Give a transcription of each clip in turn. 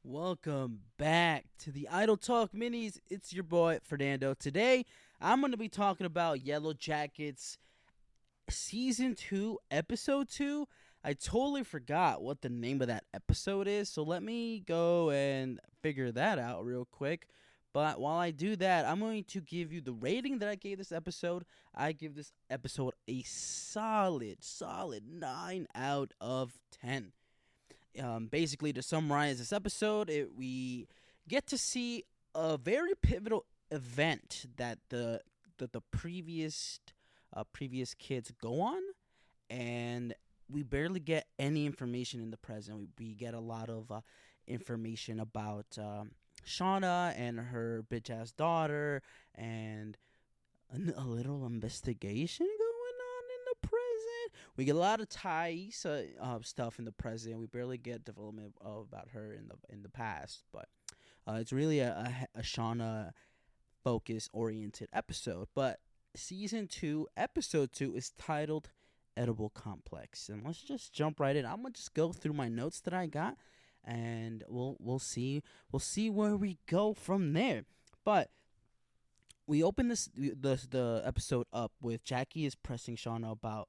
Welcome back to the Idle Talk Minis. It's your boy Fernando. Today, I'm going to be talking about Yellowjackets Season 2, Episode 2. I totally forgot what the name of that episode is, so let me go and figure that out real quick. But while I do that, I'm going to give you the rating that I gave this episode. I give this episode a solid 9 out of 10. Basically, to summarize this episode, we get to see a very pivotal event that the previous kids go on, and we barely get any information in the present. We get a lot of information about Shauna and her bitch ass daughter, and a little investigation going on in the present. We get a lot of ties stuff in the present. We barely get development about her in the past, but it's really a Shauna focus oriented episode. But season 2, episode 2 is titled Edible Complex, and let's just jump right in. I'm gonna just go through my notes that I got, and we'll see where we go from there. But we open the episode up with Jackie is pressing Shauna about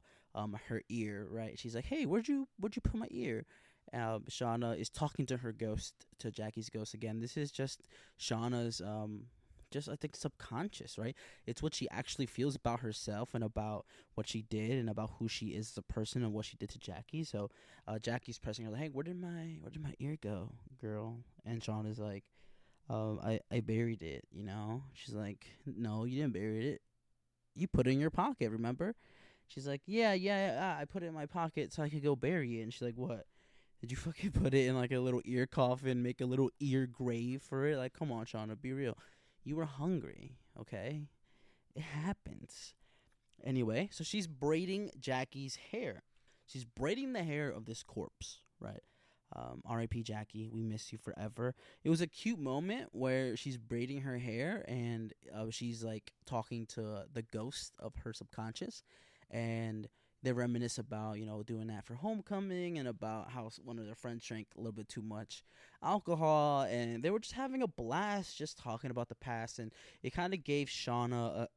her ear, right? She's like, "Hey, where'd you put my ear?" Shauna is talking to her ghost, to Jackie's ghost again. This is just Shauna's just I think subconscious, right? It's what she actually feels about herself and about what she did and about who she is as a person and what she did to Jackie. So Jackie's pressing her like, "Hey, where did my ear go, girl?" And Shauna's like, I buried it, you know? She's like, "No, you didn't bury it. You put it in your pocket, remember?" She's like, yeah, I put it in my pocket so I could go bury it. And she's like, "What? Did you fucking put it in like a little ear coffin, make a little ear grave for it? Like, come on, Shauna, be real. You were hungry, okay? It happens." Anyway, so she's braiding Jackie's hair. She's braiding the hair of this corpse, right? R.I.P. Jackie, we miss you forever. It was a cute moment where she's braiding her hair and she's like talking to the ghost of her subconscious, and they reminisce about doing that for homecoming and about how one of their friends drank a little bit too much alcohol, and they were just having a blast, just talking about the past, and it kind of gave Shauna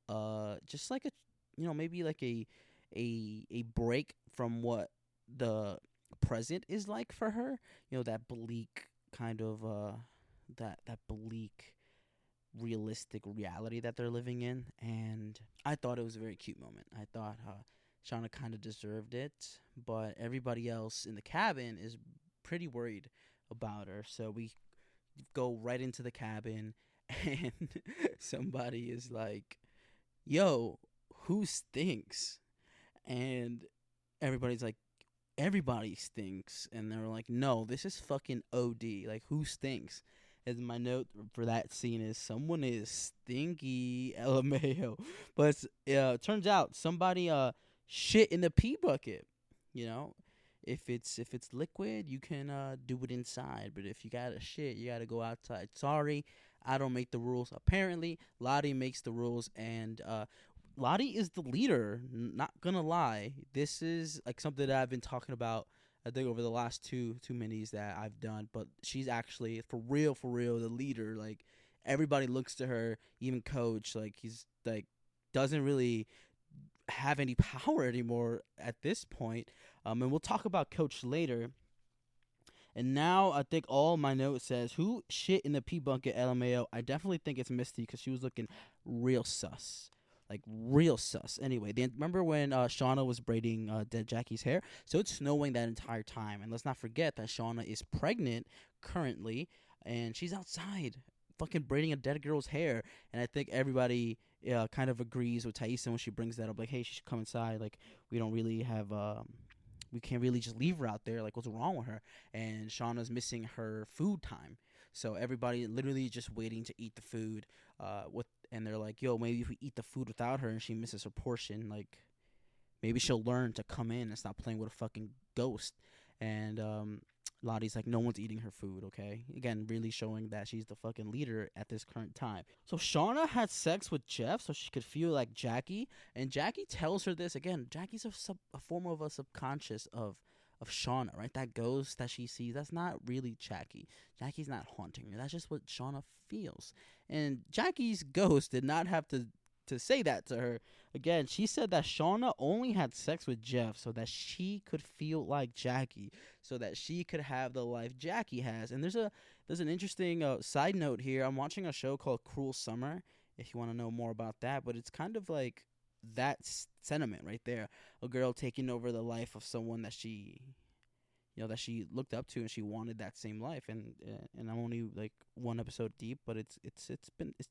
just like a maybe like a break from what the present is like for her. That bleak kind of that bleak realistic reality that they're living in. And I thought it was a very cute moment. I thought Shauna kind of deserved it, but everybody else in the cabin is pretty worried about her. So we go right into the cabin, and somebody is like, "Yo, who stinks?" And everybody's like, "Everybody stinks." And they're like, "No, this is fucking OD. Like, who stinks?" And my note for that scene is, "Someone is stinky." LMAO. But it turns out somebody shit in the pee bucket. You know, if it's liquid, you can do it inside. But if you gotta shit, you gotta go outside. Sorry, I don't make the rules. Apparently, Lottie makes the rules, and Lottie is the leader. Not gonna lie, this is like something that I've been talking about. I think over the last two minis that I've done, but she's actually for real the leader. Like, everybody looks to her, even Coach. Like, he's like doesn't really have any power anymore at this point. And we'll talk about Coach later. And now I think all my note says, "Who shit in the pee bucket?" LMAO. I definitely think it's Misty because she was looking real sus. Like, real sus. Anyway, remember when Shauna was braiding dead Jackie's hair? So it's snowing that entire time. And let's not forget that Shauna is pregnant currently, and she's outside fucking braiding a dead girl's hair. And I think everybody kind of agrees with Thaisa when she brings that up. Like, "Hey, she should come inside. Like, we don't really have we can't really just leave her out there. Like, what's wrong with her?" And Shauna's missing her food time. So everybody literally just waiting to eat the food. And they're like, "Yo, maybe if we eat the food without her and she misses her portion, like, maybe she'll learn to come in and stop playing with a fucking ghost." And Lottie's like, "No one's eating her food, okay?" Again, really showing that she's the fucking leader at this current time. So Shauna had sex with Jeff so she could feel like Jackie. And Jackie tells her this. Again, Jackie's a form of a subconscious of of Shauna, right? That ghost that she sees, that's not really Jackie. Jackie's not haunting her. That's just what Shauna feels. And Jackie's ghost did not have to say that to her. Again, she said that Shauna only had sex with Jeff so that she could feel like Jackie, so that she could have the life Jackie has. And there's an interesting side note here. I'm watching a show called Cruel Summer, if you want to know more about that, but it's kind of like that sentiment right there. A girl taking over the life of someone that she, that she looked up to, and she wanted that same life. And I'm only like one episode deep, but it's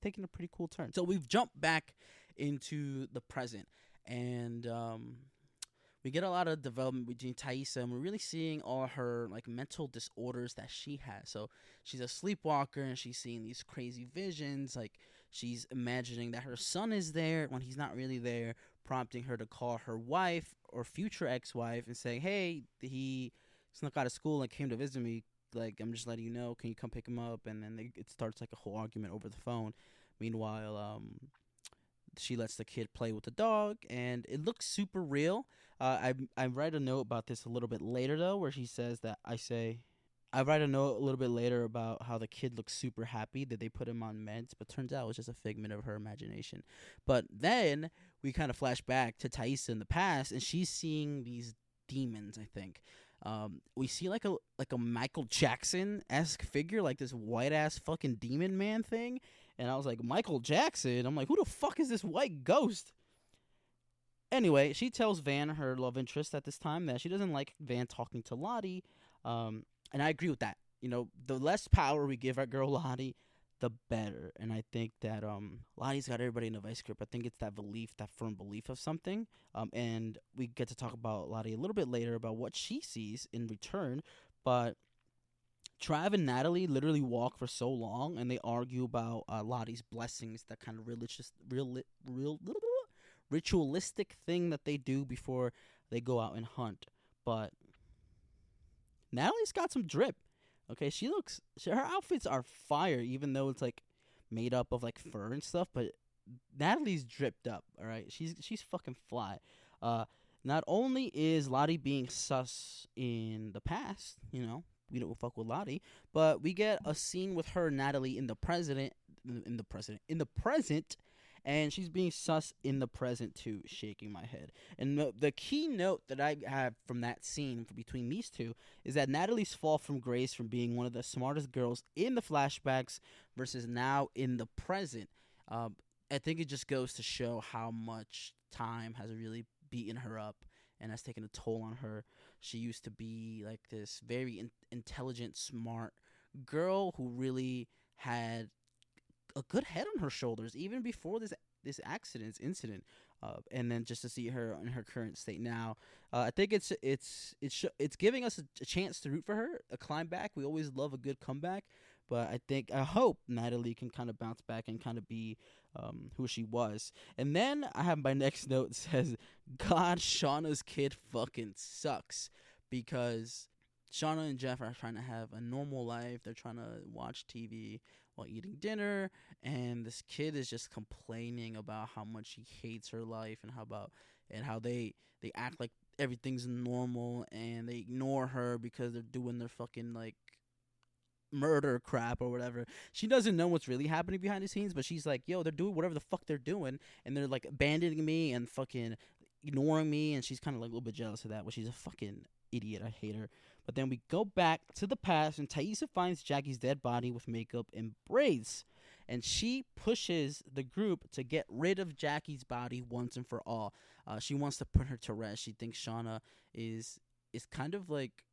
taking a pretty cool turn. So we've jumped back into the present, and we get a lot of development between Taissa, and we're really seeing all her like mental disorders that she has. So she's a sleepwalker, and she's seeing these crazy visions. Like, she's imagining that her son is there when he's not really there, prompting her to call her wife or future ex-wife and say, "Hey, he snuck out of school and came to visit me. Like, I'm just letting you know. Can you come pick him up?" And then it starts like a whole argument over the phone. Meanwhile, she lets the kid play with the dog, and it looks super real. I write a note about this a little bit later, though, where she says that I write a note a little bit later about how the kid looks super happy that they put him on meds, but turns out it was just a figment of her imagination. But then we kind of flash back to Taissa in the past, and she's seeing these demons, I think. We see like a Michael Jackson-esque figure, like this white-ass fucking demon man thing. And I was like, Michael Jackson? I'm like, who the fuck is this white ghost? Anyway, she tells Van, her love interest at this time, that she doesn't like Van talking to Lottie. And I agree with that. The less power we give our girl Lottie, the better. And I think that Lottie's got everybody in a vice grip. I think it's that belief, that firm belief of something. And we get to talk about Lottie a little bit later about what she sees in return. But Trav and Natalie literally walk for so long, and they argue about Lottie's blessings, that kind of ritualistic thing that they do before they go out and hunt. But Natalie's got some drip. Okay, her outfits are fire, even though it's like made up of like fur and stuff. But Natalie's dripped up. All right, she's fucking fly. Not only is Lottie being sus in the past, we don't fuck with Lottie, but we get a scene with her and Natalie in the present, and she's being sus in the present too, shaking my head. And the key note that I have from that scene between these two is that Natalie's fall from grace from being one of the smartest girls in the flashbacks versus now in the present. I think it just goes to show how much time has really beaten her up and has taken a toll on her. She used to be like this very intelligent, smart girl who really had a good head on her shoulders even before this incident. And then just to see her in her current state now, I think it's giving us a chance to root for her, a climb back. We always love a good comeback, but I hope Natalie can kind of bounce back and kind of be who she was. And then I have my next note says, God, Shauna's kid fucking sucks, because Shauna and Jeff are trying to have a normal life. They're trying to watch TV while eating dinner, and this kid is just complaining about how much she hates her life and how they act like everything's normal, and they ignore her because they're doing their fucking like murder crap or whatever. She doesn't know what's really happening behind the scenes, but she's like, yo, they're doing whatever the fuck they're doing, and they're like abandoning me and fucking ignoring me, and she's kind of like a little bit jealous of that. Well, she's a fucking idiot. I hate her. But then we go back to the past, and Taissa finds Jackie's dead body with makeup and braids, and she pushes the group to get rid of Jackie's body once and for all. She wants to put her to rest. She thinks Shauna is kind of like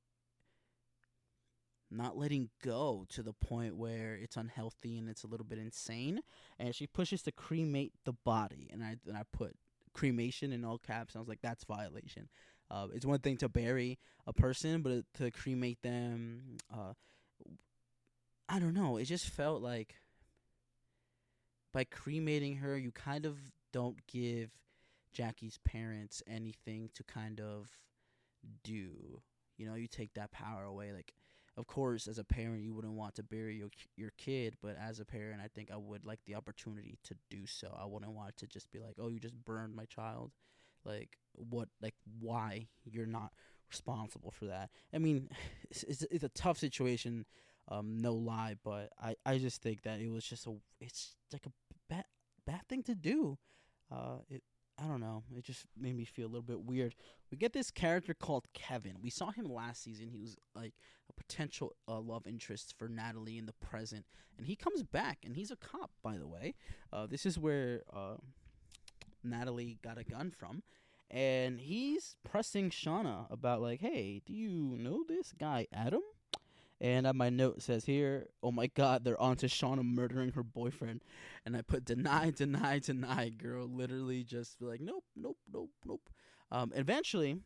not letting go to the point where it's unhealthy and it's a little bit insane, and she pushes to cremate the body. And I put cremation in all caps, and I was like, that's violation. It's one thing to bury a person, but to cremate them, I don't know. It just felt like by cremating her, you kind of don't give Jackie's parents anything to kind of do. You take that power away. Like, of course, as a parent, you wouldn't want to bury your kid, but as a parent, I think I would like the opportunity to do so. I wouldn't want to just be like, oh, you just burned my child. Like, what? Like, why? You're not responsible for that. I mean, it's a tough situation, no lie, but I just think that it's like a bad thing to do. It I don't know. It just made me feel a little bit weird. We get this character called Kevin. We saw him last season. He was like a potential love interest for Natalie in the present, and he comes back, and he's a cop, by the way. This is where Natalie got a gun from, and he's pressing Shauna about like, hey, do you know this guy Adam? And my note says here, oh my God, they're on to Shauna murdering her boyfriend. And I put deny, deny, deny. Girl literally just like, nope, nope, nope, nope. Eventually,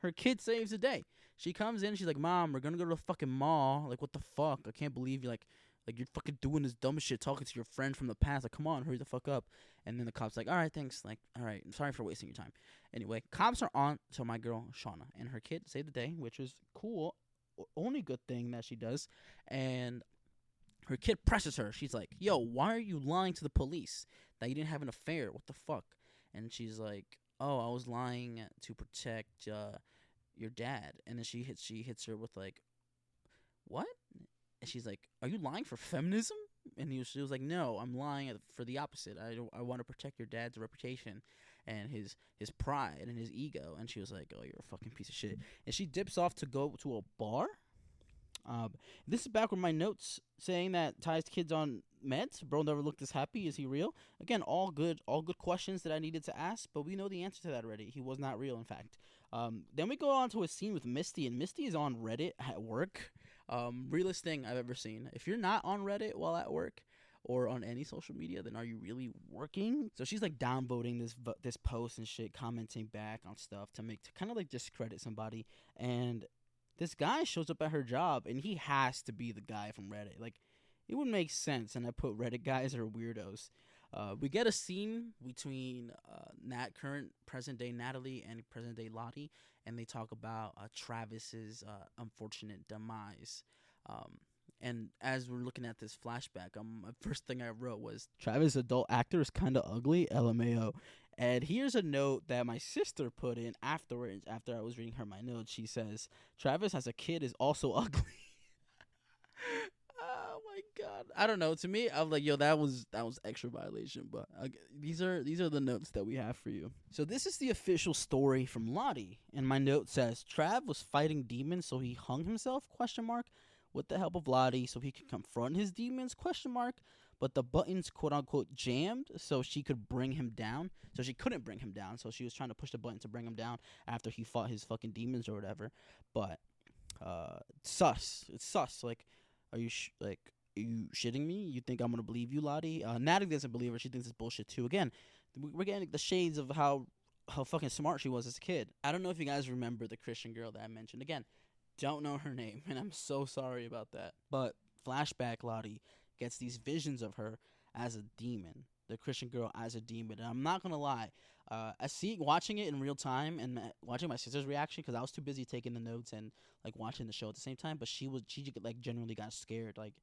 her kid saves the day. She comes in, she's like, Mom, we're going to go to the fucking mall. Like, what the fuck? I can't believe you, like you're fucking doing this dumb shit, talking to your friend from the past. Like, come on, hurry the fuck up. And then the cop's like, all right, thanks. Like, all right, I'm sorry for wasting your time. Anyway, cops are on to my girl, Shauna. And her kid saved the day, which is cool. Only good thing that she does. And her kid presses her. She's like, yo, why are you lying to the police that you didn't have an affair? What the fuck? And she's like, oh, I was lying to protect your dad. And then she hits her with like, what? And she's like, are you lying for feminism? And she was like, no, I'm lying for the opposite. I want to protect your dad's reputation and his pride and his ego. And she was like, oh, you're a fucking piece of shit. And she dips off to go to a bar. This is back with my notes saying that Ty's kid's on meds. Bro never looked this happy. Is he real? Again, all good questions that I needed to ask, but we know the answer to that already. He was not real, in fact. Then we go on to a scene with Misty, and Misty is on Reddit at work. Realest thing I've ever seen. If you're not on Reddit while at work or on any social media, then are you really working? So she's like downvoting this post and shit, commenting back on stuff to kind of like discredit somebody. And this guy shows up at her job, and he has to be the guy from Reddit. Like, it would make sense. And I put Reddit guys are weirdos. We get a scene between current present day Natalie and present day Lottie, and they talk about Travis's unfortunate demise. And as we're looking at this flashback, first thing I wrote was Travis, adult actor, is kind of ugly. LMAO. And here's a note that my sister put in afterwards. After I was reading her my notes, she says Travis as a kid is also ugly. Oh my God, I don't know. To me, I'm like, yo, that was extra violation. But these are the notes that we have for you. So this is the official story from Lottie, and my note says Trav was fighting demons, so he hung himself? ? With the help of Lottie, so he could confront his demons? ? But the buttons quote unquote jammed, so she could bring him down. So she couldn't bring him down. So she was trying to push the button to bring him down after he fought his fucking demons or whatever. But sus. It's sus. Like, are you shitting me? You think I'm gonna believe you, Lottie? Natalie doesn't believe her. She thinks it's bullshit too. Again, we're getting the shades of how fucking smart she was as a kid. I don't know if you guys remember the Christian girl that I mentioned. Again, don't know her name, and I'm so sorry about that. But flashback, Lottie gets these visions of her as a demon, the Christian girl as a demon. And I'm not gonna lie, watching it in real time and watching my sister's reaction, because I was too busy taking the notes and like watching the show at the same time. But she like genuinely got scared, like,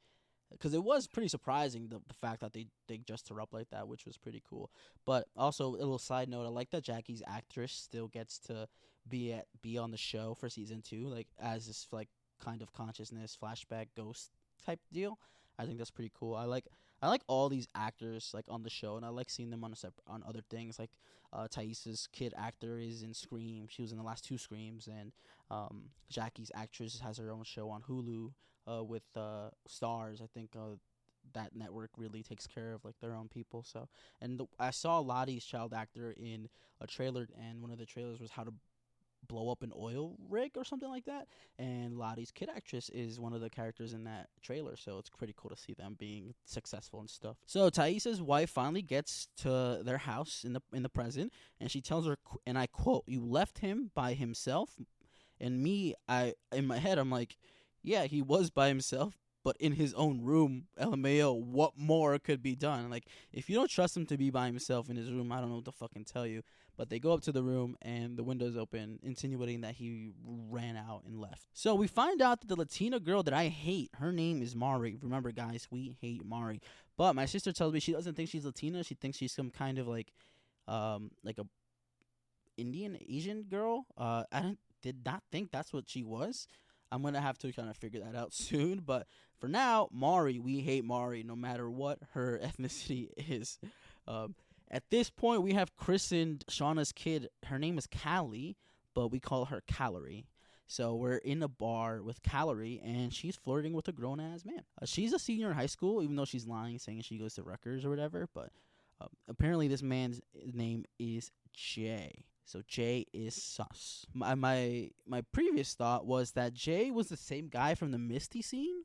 because it was pretty surprising the fact that they dressed her up like that, which was pretty cool. But also, a little side note, I like that Jackie's actress still gets to be on the show for season 2, like as this like kind of consciousness flashback ghost type deal. I think that's pretty cool. I like all these actors like on the show, and I like seeing them on other things. Like Thais's kid actor is in Scream. She was in the last 2 Screams, and Jackie's actress has her own show on Hulu with Stars. I think that network really takes care of like their own people. So, and I saw Lottie's child actor in a trailer, and one of the trailers was how to blow up an oil rig or something like that, and Lottie's kid actress is one of the characters in that trailer, so it's pretty cool to see them being successful and stuff. So Thais's wife finally gets to their house in the present, and she tells her, and I quote, "You left him by himself." And in my head, I'm like, yeah, he was by himself, but in his own room. LMAO, what more could be done? Like, if you don't trust him to be by himself in his room, I don't know what to fucking tell you. But they go up to the room, and the window's open, insinuating that he ran out and left. So we find out that the Latina girl that I hate, her name is Mari. Remember, guys, we hate Mari. But my sister tells me she doesn't think she's Latina. She thinks she's some kind of like a Indian Asian girl. did not think that's what she was. I'm gonna have to kind of figure that out soon. But for now, Mari, we hate Mari no matter what her ethnicity is. Um, at this point, we have christened Shauna's kid. Her name is Callie, but we call her Calorie. So we're in a bar with Calorie, and she's flirting with a grown ass man. She's a senior in high school, even though she's lying, saying she goes to Rutgers or whatever. But apparently, this man's name is Jay. So Jay is sus. My previous thought was that Jay was the same guy from the Misty scene.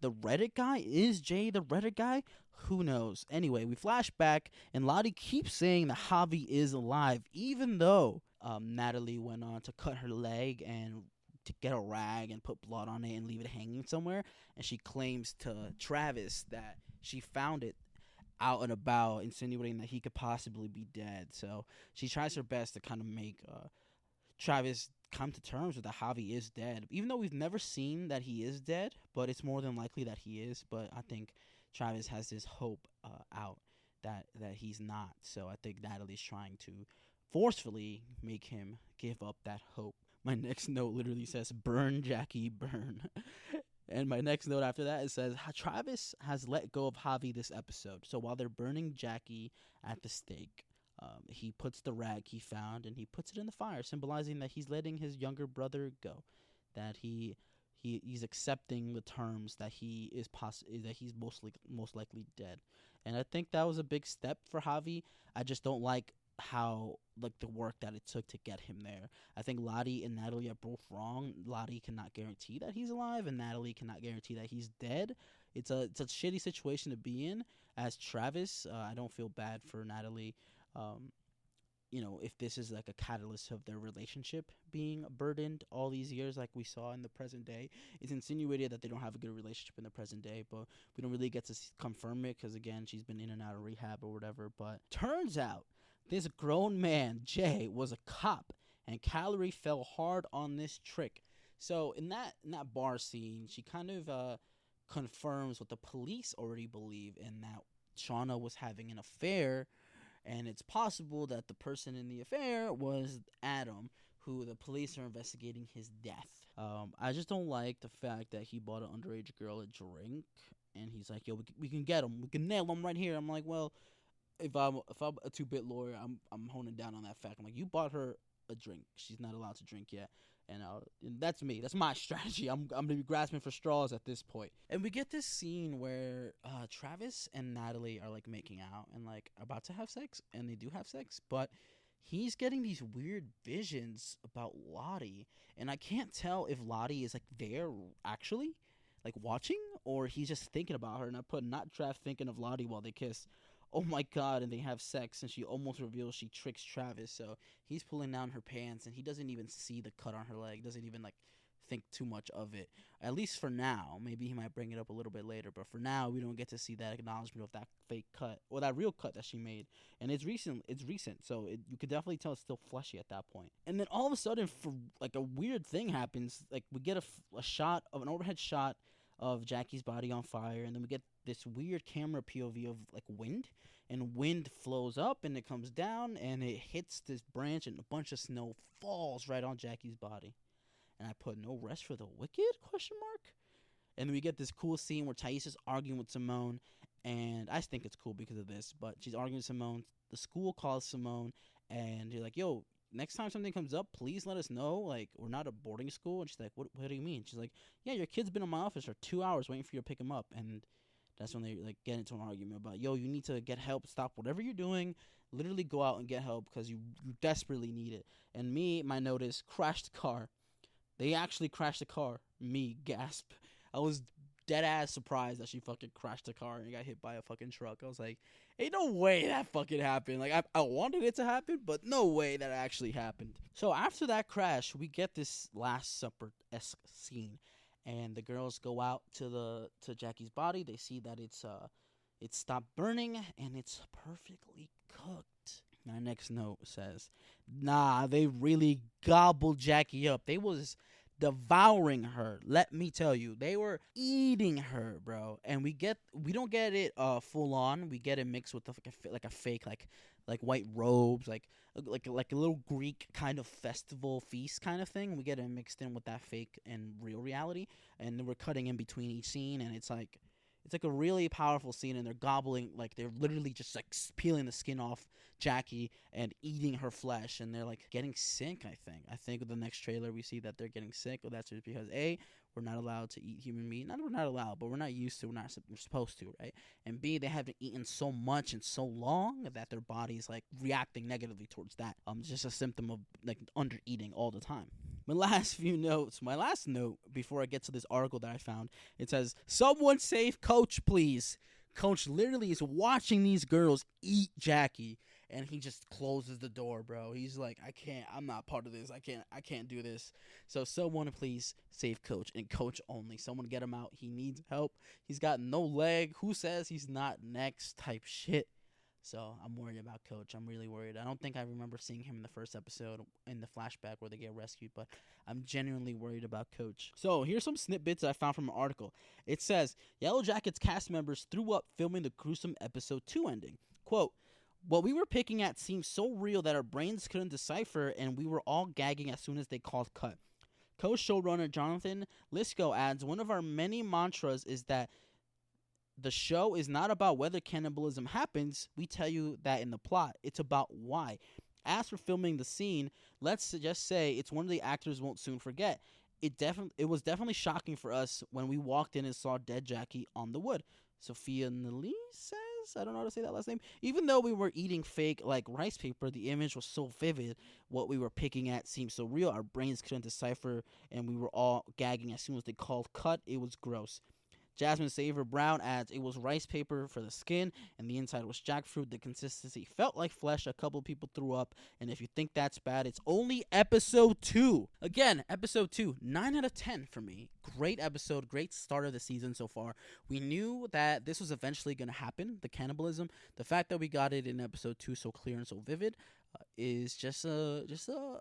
The Reddit guy? Is Jay the Reddit guy? Who knows? Anyway, we flash back, and Lottie keeps saying that Javi is alive, even though Natalie went on to cut her leg and to get a rag and put blood on it and leave it hanging somewhere. And she claims to Travis that she found it out and about, insinuating that he could possibly be dead. So she tries her best to kind of make Travis come to terms with that Javi is dead, even though we've never seen that he is dead, but it's more than likely that he is. But I think Travis has this hope out that he's not. So I think Natalie's trying to forcefully make him give up that hope. My next note literally says, "Burn, Jackie, burn." And my next note after that, it says, Travis has let go of Javi this episode. So while they're burning Jackie at the stake, he puts the rag he found and he puts it in the fire, symbolizing that he's letting his younger brother go, that he's accepting the terms that he is that he's most likely dead. And I think that was a big step for Javi. I just don't like how the work that it took to get him there. I think Lottie and Natalie are both wrong. Lottie cannot guarantee that he's alive, and Natalie cannot guarantee that he's dead. It's a shitty situation to be in. As Travis, I don't feel bad for Natalie. If this is like a catalyst of their relationship being burdened all these years, like we saw in the present day. It's insinuated that they don't have a good relationship in the present day, but we don't really get to confirm it because, again, she's been in and out of rehab or whatever. But turns out this grown man, Jay, was a cop, and Calorie fell hard on this trick. So in that bar scene, she kind of confirms what the police already believe, and that Shauna was having an affair, and it's possible that the person in the affair was Adam, who the police are investigating his death. I just don't like the fact that he bought an underage girl a drink, and he's like, "Yo, we can get him, we can nail him right here." I'm like, well, if I'm a 2-bit lawyer, I'm honing down on that fact. I'm like, you bought her a drink. She's not allowed to drink yet. And that's me. That's my strategy. I'm going to be grasping for straws at this point. And we get this scene where Travis and Natalie are making out and about to have sex, and they do have sex, but he's getting these weird visions about Lottie, and I can't tell if Lottie is there actually watching, or he's just thinking about her. And I put not Trav thinking of Lottie while they kiss. Oh my god, and they have sex, and she almost reveals she tricks Travis. So he's pulling down her pants, and he doesn't even see the cut on her leg, doesn't even think too much of it, at least for now. Maybe he might bring it up a little bit later, but for now we don't get to see that acknowledgement of that fake cut, or that real cut that she made. And it's recent, so you could definitely tell it's still fleshy at that point. And then all of a sudden, for a weird thing happens. We get a shot of an overhead shot of Jackie's body on fire, and then we get this weird camera POV of wind, and wind flows up and it comes down and it hits this branch, and a bunch of snow falls right on Jackie's body. And I put no rest for the wicked ? And then we get this cool scene where Thais is arguing with Simone, and I think it's cool because of this, but she's arguing with Simone. The school calls Simone, and you're like, "Yo, next time something comes up, please let us know. We're not a boarding school." And she's like, what do you mean? She's like, "Yeah, your kid's been in my office for 2 hours waiting for you to pick him up." And that's when they get into an argument about, "Yo, you need to get help. Stop whatever you're doing. Literally go out and get help because you desperately need it." And my note is, crashed the car. They actually crashed the car. Me, gasp. I was dead ass surprised that she fucking crashed the car and got hit by a fucking truck. I was like, ain't no way that fucking happened. I wanted it to happen, but no way that actually happened. So after that crash, we get this Last Supper-esque scene, and the girls go out to Jackie's body. They see that it's stopped burning and it's perfectly cooked. My next note says, nah, they really gobbled Jackie up. They was devouring her. Let me tell you, they were eating her, bro. And we don't get it full on. We get it mixed with like a fake like white robes, like a little Greek kind of festival feast kind of thing. We get it mixed in with that fake and real reality, and then we're cutting in between each scene, and it's like a really powerful scene, and they're gobbling, like they're literally just like peeling the skin off Jackie and eating her flesh, and they're like getting sick. I think with the next trailer we see that they're getting sick. Well, that's just because we're not allowed to eat human meat. Not we're not allowed, but we're not used to. We're supposed to, right? And B, they haven't eaten so much and so long that their body's like reacting negatively towards that. It's just a symptom of like under eating all the time. My last note before I get to this article that I found, it says, "Someone save Coach, please." Coach literally is watching these girls eat Jackie, and he just closes the door, bro. He's like, "I can't. I'm not part of this. I can't do this." So someone please save Coach, and Coach only. Someone get him out. He needs help. He's got no leg. Who says he's not next type shit? So I'm worried about Coach. I'm really worried. I don't think I remember seeing him in the first episode in the flashback where they get rescued, but I'm genuinely worried about Coach. So here's some snippets I found from an article. It says, Yellowjackets cast members threw up filming the gruesome episode 2 ending. Quote, "What we were picking at seemed so real that our brains couldn't decipher, and we were all gagging as soon as they called cut." Co-showrunner Jonathan Lisco adds, "One of our many mantras is that the show is not about whether cannibalism happens. We tell you that in the plot. It's about why. As for filming the scene, let's just say it's one of the actors won't soon forget. It was definitely shocking for us when we walked in and saw dead Jackie on the wood." Sophia Nali says, I don't know how to say that last name. "Even though we were eating fake like rice paper, the image was so vivid. What we were picking at seemed so real. Our brains couldn't decipher, and we were all gagging as soon as they called cut. It was gross." Jasmine Saver Brown adds, "It was rice paper for the skin, and the inside was jackfruit. The consistency felt like flesh. A couple people threw up, and if you think that's bad, it's only episode 2. Again, episode 2, 9 out of 10 for me. Great episode, great start of the season so far. We knew that this was eventually going to happen, the cannibalism. The fact that we got it in episode 2 so clear and so vivid is just a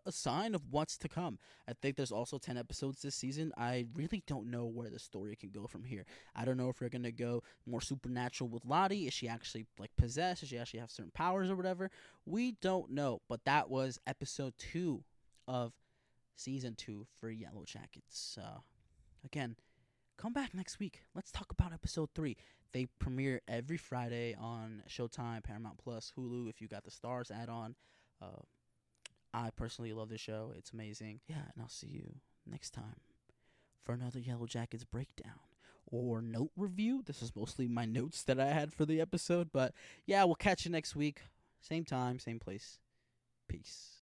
sign of what's to come. I think there's also 10 episodes this season. I really don't know where the story can go from here. I don't know if we're gonna go more supernatural with Lottie. Is she actually like possessed? Does she actually have certain powers or whatever? We don't know. But that was episode 2 of season 2 for Yellowjackets. Again, come back next week. Let's talk about episode 3. They premiere every Friday on Showtime, Paramount Plus, Hulu. If you got the Stars add-on. I personally love this show. It's amazing. Yeah, and I'll see you next time for another Yellowjackets breakdown or note review. This is mostly my notes that I had for the episode, but yeah, we'll catch you next week. Same time, same place. Peace.